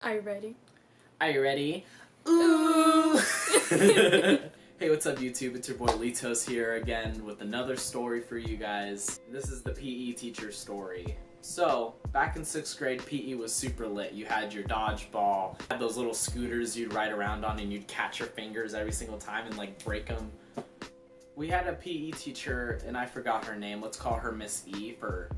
Are you ready? Are you ready? Ooh! Hey, what's up YouTube? It's your boy Litos here again with another story for you guys. This is the PE teacher story. So, back in 6th grade, PE was super lit. You had your dodgeball, you had those little scooters you'd ride around on and you'd catch your fingers every single time and like break them. We had a PE teacher and I forgot her name. Let's call her Miss E for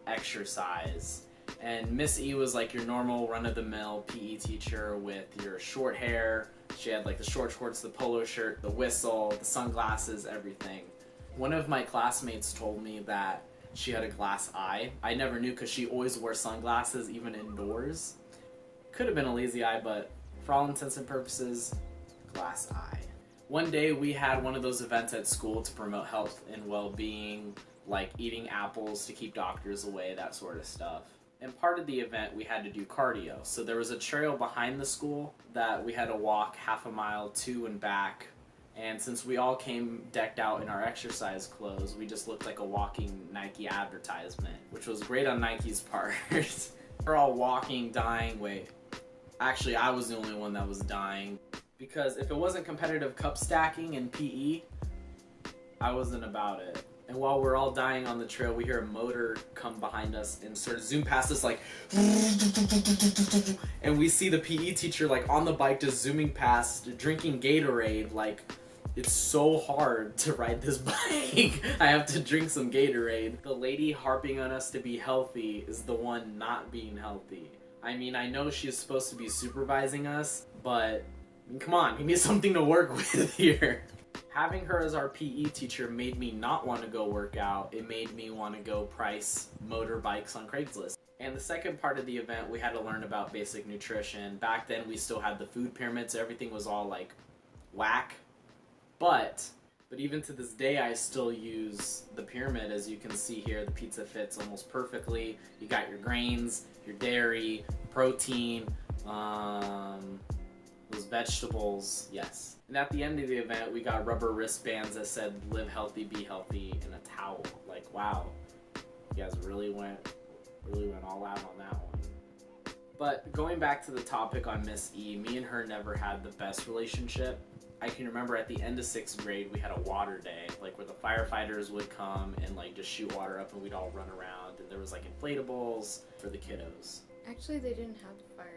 exercise. And Miss E was like your normal run-of-the-mill PE teacher with your short hair. She had like the short shorts, the polo shirt, the whistle, the sunglasses, everything. One of my classmates told me that she had a glass eye. I never knew because she always wore sunglasses even indoors. Could have been a lazy eye, but for all intents and purposes, glass eye. One day we had one of those events at school to promote health and well-being, like eating apples to keep doctors away, that sort of stuff. And part of the event we had to do cardio. So there was a trail behind the school that we had to walk half a mile to and back. And since we all came decked out in our exercise clothes, we just looked like a walking Nike advertisement, which was great on Nike's part. We're all walking, dying. Wait, actually I was the only one that was dying. Because if it wasn't competitive cup stacking in PE, I wasn't about it. And while we're all dying on the trail, we hear a motor come behind us and sort of zoom past us like, and we see the PE teacher like on the bike just zooming past, drinking Gatorade. Like, it's so hard to ride this bike. I have to drink some Gatorade. The lady harping on us to be healthy is the one not being healthy. I mean, I know she's supposed to be supervising us, but I mean, come on, we need something to work with here. Having her as our PE teacher made me not want to go work out. It made me want to go price motorbikes on Craigslist. And the second part of the event, we had to learn about basic nutrition. Back then, we still had the food pyramid, so everything was all like whack. But even to this day, I still use the pyramid. As you can see here, the pizza fits almost perfectly. You got your grains, your dairy, protein, those vegetables, yes. And at the end of the event, we got rubber wristbands that said, live healthy, be healthy, and a towel. Like, wow, you guys really went all out on that one. But going back to the topic on Miss E, me and her never had the best relationship. I can remember at the end of 6th grade, we had a water day, like where the firefighters would come and like just shoot water up and we'd all run around. And there was like inflatables for the kiddos. Actually, they didn't have the fire trucks.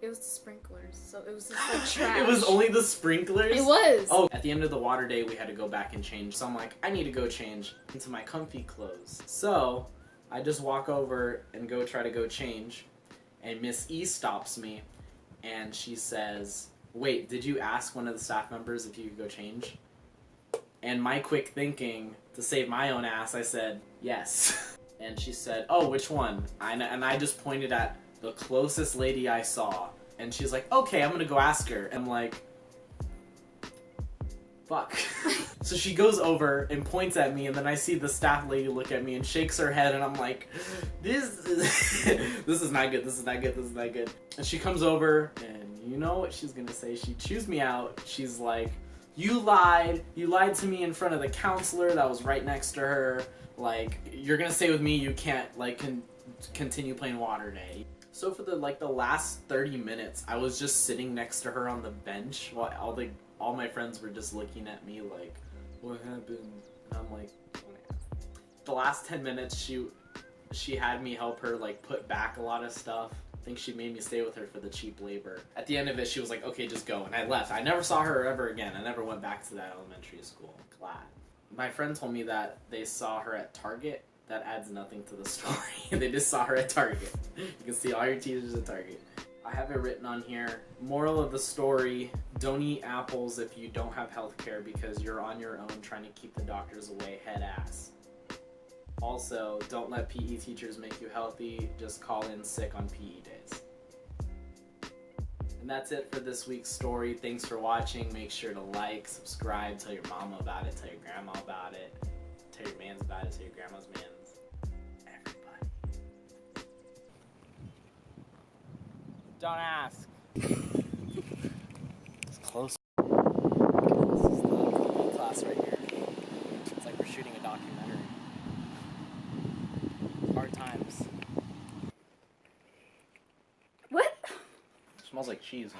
It was the sprinklers, so it was just like trash. It was only the sprinklers? It was! Oh, at the end of the water day, we had to go back and change. So I'm like, I need to go change into my comfy clothes. So I just walk over and go try to go change. And Miss E stops me and she says, wait, did you ask one of the staff members if you could go change? And my quick thinking, to save my own ass, I said, yes. And she said, oh, which one? And I just pointed at the closest lady I saw. And she's like, okay, I'm gonna go ask her. And I'm like, fuck. So she goes over and points at me, and then I see the staff lady look at me and shakes her head, and I'm like, this is not good, this is not good, this is not good. And she comes over, and you know what she's gonna say? She chews me out. She's like, you lied to me in front of the counselor that was right next to her. Like, you're gonna stay with me, you can't like continue playing water day. So for the last 30 minutes, I was just sitting next to her on the bench while all my friends were just looking at me like, what happened? And I'm like, the last 10 minutes she had me help her like put back a lot of stuff. I think she made me stay with her for the cheap labor. At the end of it, she was like, okay, just go. And I left. I never saw her ever again. I never went back to that elementary school. Glad. My friend told me that they saw her at Target. That adds nothing to the story. They just saw her at Target. You can see all your teachers at Target. I have it written on here. Moral of the story, don't eat apples if you don't have health care because you're on your own trying to keep the doctors away, head ass. Also, don't let PE teachers make you healthy. Just call in sick on PE days. And that's it for this week's story. Thanks for watching. Make sure to like, subscribe, tell your mama about it, tell your grandma about it, tell your mans about it, tell your grandma's mans. Everybody. Don't ask. It's close. This is the class right here. It's like we're shooting a documentary. Hard times. Smells like cheese.